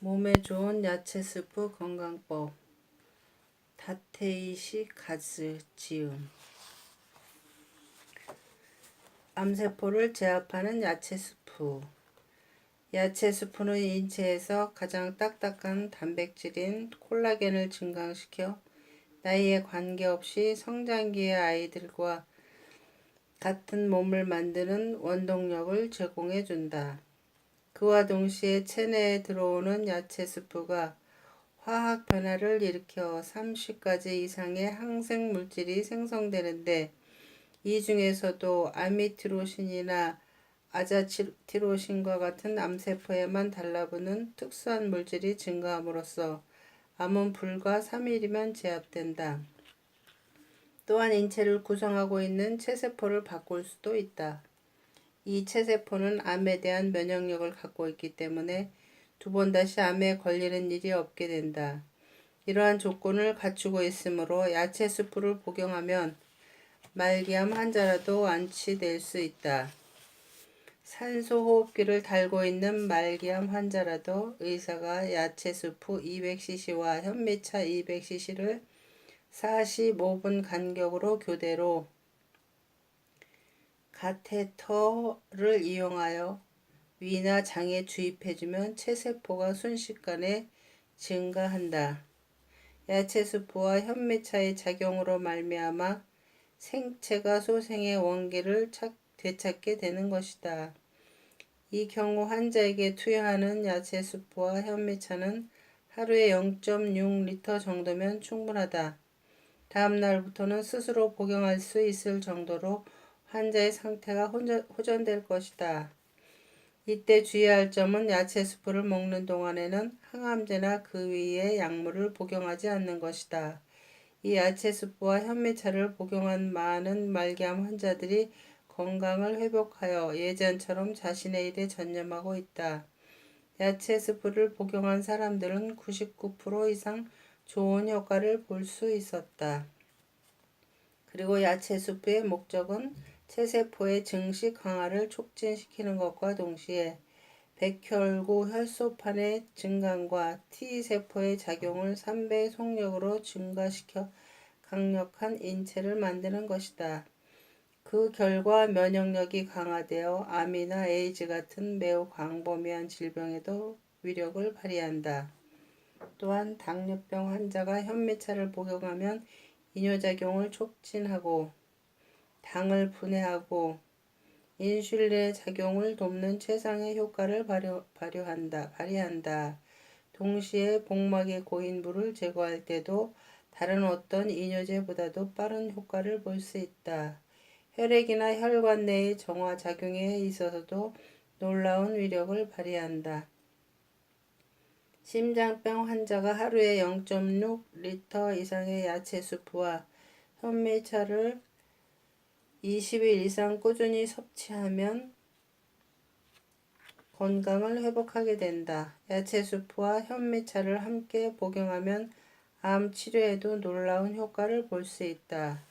몸에 좋은 야채 스프 건강법. 다테이시 가즈 지음. 암세포를 제압하는 야채 스프. 야채 스프는 인체에서 가장 딱딱한 단백질인 콜라겐을 증강시켜 나이에 관계없이 성장기의 아이들과 같은 몸을 만드는 원동력을 제공해준다. 그와 동시에 체내에 들어오는 야채 스프가 화학 변화를 일으켜 30가지 이상의 항생 물질이 생성되는데, 이 중에서도 아미트로신이나 아자티로신과 같은 암세포에만 달라붙는 특수한 물질이 증가함으로써 암은 불과 3일이면 제압된다. 또한 인체를 구성하고 있는 체세포를 바꿀 수도 있다. 이 체세포는 암에 대한 면역력을 갖고 있기 때문에 두 번 다시 암에 걸리는 일이 없게 된다. 이러한 조건을 갖추고 있으므로 야채 스프를 복용하면 말기암 환자라도 완치될 수 있다. 산소호흡기를 달고 있는 말기암 환자라도 의사가 야채 스프 200cc와 현미차 200cc를 45분 간격으로 교대로 가테터를 이용하여 위나 장에 주입해주면 체세포가 순식간에 증가한다. 야채 스프와 현미차의 작용으로 말미암아 생체가 소생의 원기를 되찾게 되는 것이다. 이 경우 환자에게 투여하는 야채 스프와 현미차는 하루에 0.6리터 정도면 충분하다. 다음 날부터는 스스로 복용할 수 있을 정도로 환자의 상태가 호전될 것이다. 이때 주의할 점은 야채 스프를 먹는 동안에는 항암제나 그 위의 약물을 복용하지 않는 것이다. 이 야채 스프와 현미차를 복용한 많은 말기암 환자들이 건강을 회복하여 예전처럼 자신의 일에 전념하고 있다. 야채 스프를 복용한 사람들은 99% 이상 좋은 효과를 볼 수 있었다. 그리고 야채 스프의 목적은 체세포의 증식 강화를 촉진시키는 것과 동시에 백혈구 혈소판의 증강과 T세포의 작용을 3배 속력으로 증가시켜 강력한 인체를 만드는 것이다. 그 결과 면역력이 강화되어 암이나 에이즈 같은 매우 광범위한 질병에도 위력을 발휘한다. 또한 당뇨병 환자가 현미차를 복용하면 이뇨작용을 촉진하고 당을 분해하고 인슐린의 작용을 돕는 최상의 효과를 발휘한다. 동시에 복막의 고인물을 제거할 때도 다른 어떤 이뇨제보다도 빠른 효과를 볼 수 있다. 혈액이나 혈관 내의 정화작용에 있어서도 놀라운 위력을 발휘한다. 심장병 환자가 하루에 0.6리터 이상의 야채 스프와 현미차를 20일 이상 꾸준히 섭취하면 건강을 회복하게 된다. 야채 스프와 현미차를 함께 복용하면 암 치료에도 놀라운 효과를 볼 수 있다.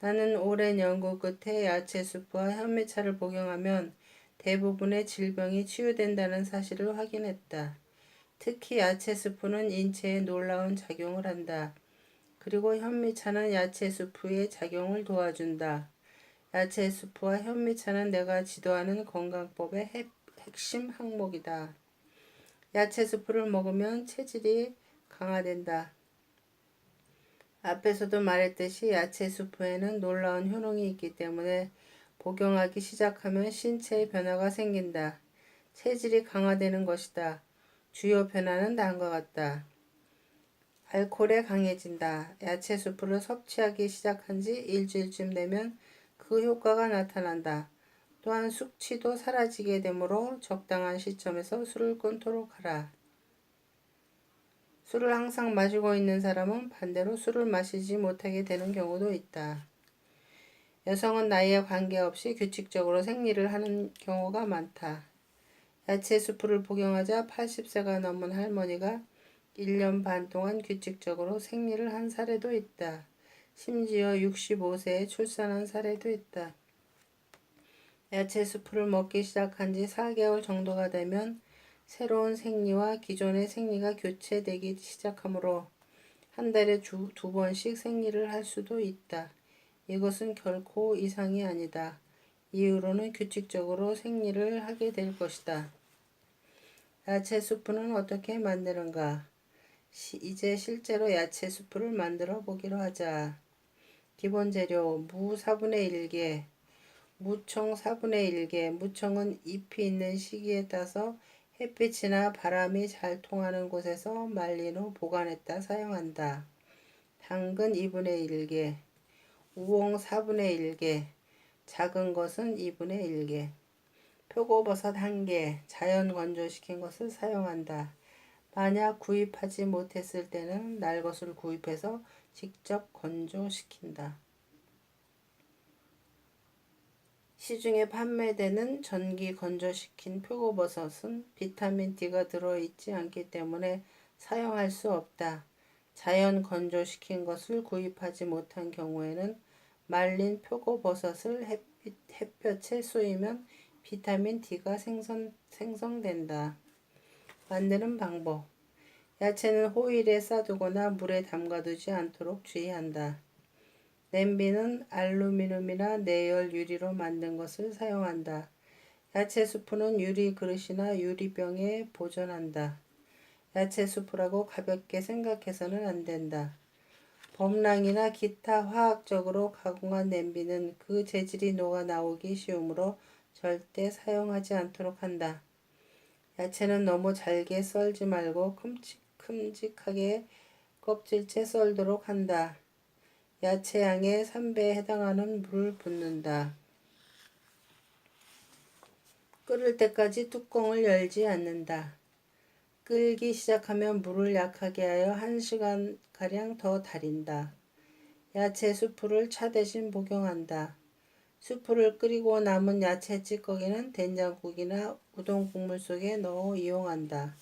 나는 오랜 연구 끝에 야채 스프와 현미차를 복용하면 대부분의 질병이 치유된다는 사실을 확인했다. 특히 야채 스프는 인체에 놀라운 작용을 한다. 그리고 현미차는 야채 스프의 작용을 도와준다. 야채 스프와 현미차는 내가 지도하는 건강법의 핵심 항목이다. 야채 스프를 먹으면 체질이 강화된다. 앞에서도 말했듯이 야채 스프에는 놀라운 효능이 있기 때문에 복용하기 시작하면 신체의 변화가 생긴다. 체질이 강화되는 것이다. 주요 변화는 다음과 같다. 알코올에 강해진다. 야채 스프를 섭취하기 시작한 지 일주일쯤 되면 그 효과가 나타난다. 또한 숙취도 사라지게 되므로 적당한 시점에서 술을 끊도록 하라. 술을 항상 마시고 있는 사람은 반대로 술을 마시지 못하게 되는 경우도 있다. 여성은 나이에 관계없이 규칙적으로 생리를 하는 경우가 많다. 야채 스프를 복용하자 80세가 넘은 할머니가 1년 반 동안 규칙적으로 생리를 한 사례도 있다. 심지어 65세에 출산한 사례도 있다. 야채 스프를 먹기 시작한 지 4개월 정도가 되면 새로운 생리와 기존의 생리가 교체되기 시작하므로 한 달에 두 번씩 생리를 할 수도 있다. 이것은 결코 이상이 아니다. 이후로는 규칙적으로 생리를 하게 될 것이다. 야채 수프는 어떻게 만드는가? 이제 실제로 야채 수프를 만들어 보기로 하자. 기본 재료 무 4분의 1개, 무청 4분의 1개. 무청은 잎이 있는 시기에 따서 햇빛이나 바람이 잘 통하는 곳에서 말린 후 보관했다 사용한다. 당근 2분의 1개, 우엉 4분의 1개, 작은 것은 2분의 1개. 표고버섯 1개, 자연 건조시킨 것을 사용한다. 만약 구입하지 못했을 때는 날 것을 구입해서 직접 건조시킨다. 시중에 판매되는 전기 건조시킨 표고버섯은 비타민 D가 들어있지 않기 때문에 사용할 수 없다. 자연 건조시킨 것을 구입하지 못한 경우에는 말린 표고버섯을 햇볕에 쏘이면 비타민 D가 생성된다. 만드는 방법. 야채는 호일에 싸두거나 물에 담가두지 않도록 주의한다. 냄비는 알루미늄이나 내열 유리로 만든 것을 사용한다. 야채 수프는 유리 그릇이나 유리병에 보존한다. 야채 수프라고 가볍게 생각해서는 안 된다. 범랑이나 기타 화학적으로 가공한 냄비는 그 재질이 녹아 나오기 쉬우므로 절대 사용하지 않도록 한다. 야채는 너무 잘게 썰지 말고 큼직하게 껍질째 썰도록 한다. 야채 양의 3배에 해당하는 물을 붓는다. 끓을 때까지 뚜껑을 열지 않는다. 끓기 시작하면 물을 약하게 하여 1시간가량 더 달인다. 야채 수프를 차 대신 복용한다. 수프를 끓이고 남은 야채 찌꺼기는 된장국이나 우동 국물 속에 넣어 이용한다.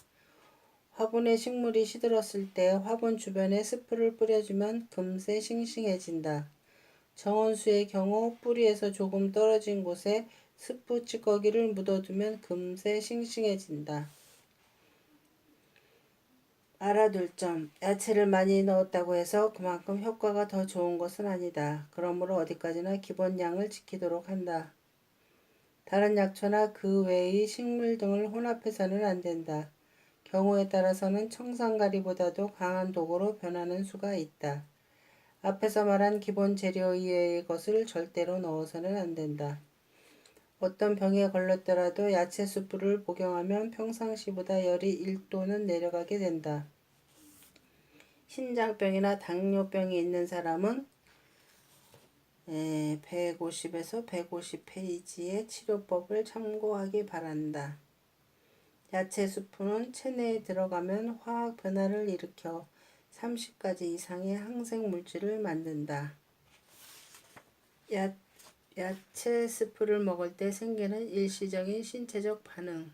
화분에 식물이 시들었을 때 화분 주변에 스프를 뿌려주면 금세 싱싱해진다. 정원수의 경우 뿌리에서 조금 떨어진 곳에 스프 찌꺼기를 묻어두면 금세 싱싱해진다. 알아둘 점. 야채를 많이 넣었다고 해서 그만큼 효과가 더 좋은 것은 아니다. 그러므로 어디까지나 기본 양을 지키도록 한다. 다른 약초나 그 외의 식물 등을 혼합해서는 안 된다. 경우에 따라서는 청산가리보다도 강한 독으로 변하는 수가 있다. 앞에서 말한 기본 재료 이외의 것을 절대로 넣어서는 안 된다. 어떤 병에 걸렸더라도 야채 수프를 복용하면 평상시보다 열이 1도는 내려가게 된다. 신장병이나 당뇨병이 있는 사람은 150에서 150페이지의 치료법을 참고하기 바란다. 야채 수프는 체내에 들어가면 화학 변화를 일으켜 30가지 이상의 항생 물질을 만든다. 야채 스프를 먹을 때 생기는 일시적인 신체적 반응.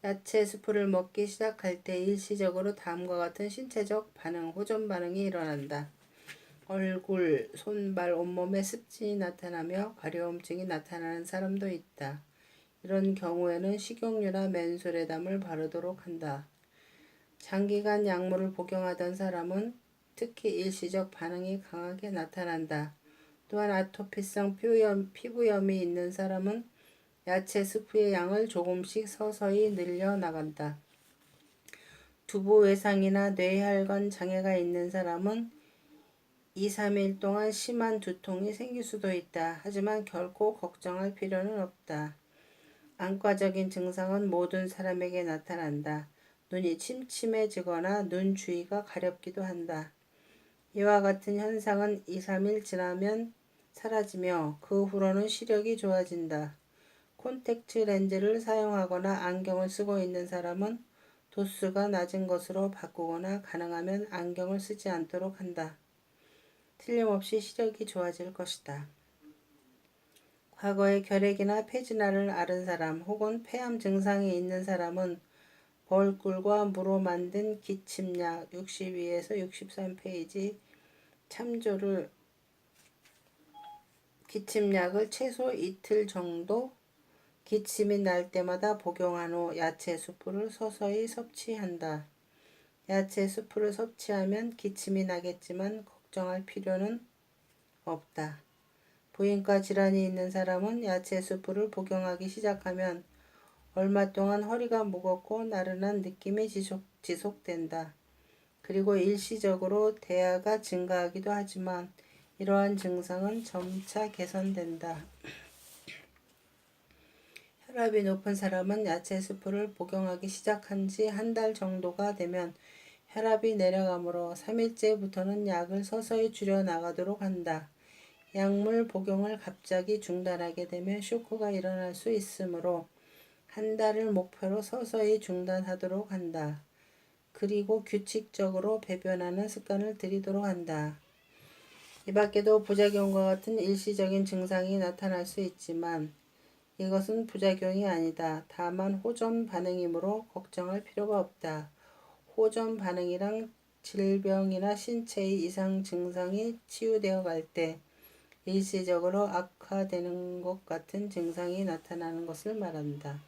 야채 스프를 먹기 시작할 때 일시적으로 다음과 같은 신체적 반응, 호전 반응이 일어난다. 얼굴, 손발, 온몸에 습진이 나타나며 가려움증이 나타나는 사람도 있다. 이런 경우에는 식용유나 맨솔에담을 바르도록 한다. 장기간 약물을 복용하던 사람은 특히 일시적 반응이 강하게 나타난다. 또한 아토피성 피부염이 있는 사람은 야채 스프의 양을 조금씩 서서히 늘려 나간다. 두부 외상이나 뇌혈관 장애가 있는 사람은 2, 3일 동안 심한 두통이 생길 수도 있다. 하지만 결코 걱정할 필요는 없다. 안과적인 증상은 모든 사람에게 나타난다. 눈이 침침해지거나 눈 주위가 가렵기도 한다. 이와 같은 현상은 2, 3일 지나면 사라지며 그 후로는 시력이 좋아진다. 콘택트 렌즈를 사용하거나 안경을 쓰고 있는 사람은 도수가 낮은 것으로 바꾸거나 가능하면 안경을 쓰지 않도록 한다. 틀림없이 시력이 좋아질 것이다. 과거에 결핵이나 폐진환을 앓은 사람 혹은 폐암 증상이 있는 사람은 벌꿀과 무로 만든 기침약 62에서 63페이지 기침약을 최소 이틀 정도 기침이 날 때마다 복용한 후 야채 수프를 서서히 섭취한다. 야채 수프를 섭취하면 기침이 나겠지만 걱정할 필요는 없다. 부인과 질환이 있는 사람은 야채 수프를 복용하기 시작하면 얼마 동안 허리가 무겁고 나른한 느낌이 지속된다. 그리고 일시적으로 대화가 증가하기도 하지만 이러한 증상은 점차 개선된다. 혈압이 높은 사람은 야채 수프를 복용하기 시작한 지 한 달 정도가 되면 혈압이 내려가므로 3일째부터는 약을 서서히 줄여 나가도록 한다. 약물 복용을 갑자기 중단하게 되면 쇼크가 일어날 수 있으므로 한 달을 목표로 서서히 중단하도록 한다. 그리고 규칙적으로 배변하는 습관을 들이도록 한다. 이 밖에도 부작용과 같은 일시적인 증상이 나타날 수 있지만 이것은 부작용이 아니다. 다만 호전 반응이므로 걱정할 필요가 없다. 호전 반응이란 질병이나 신체의 이상 증상이 치유되어 갈 때 일시적으로 악화되는 것 같은 증상이 나타나는 것을 말한다.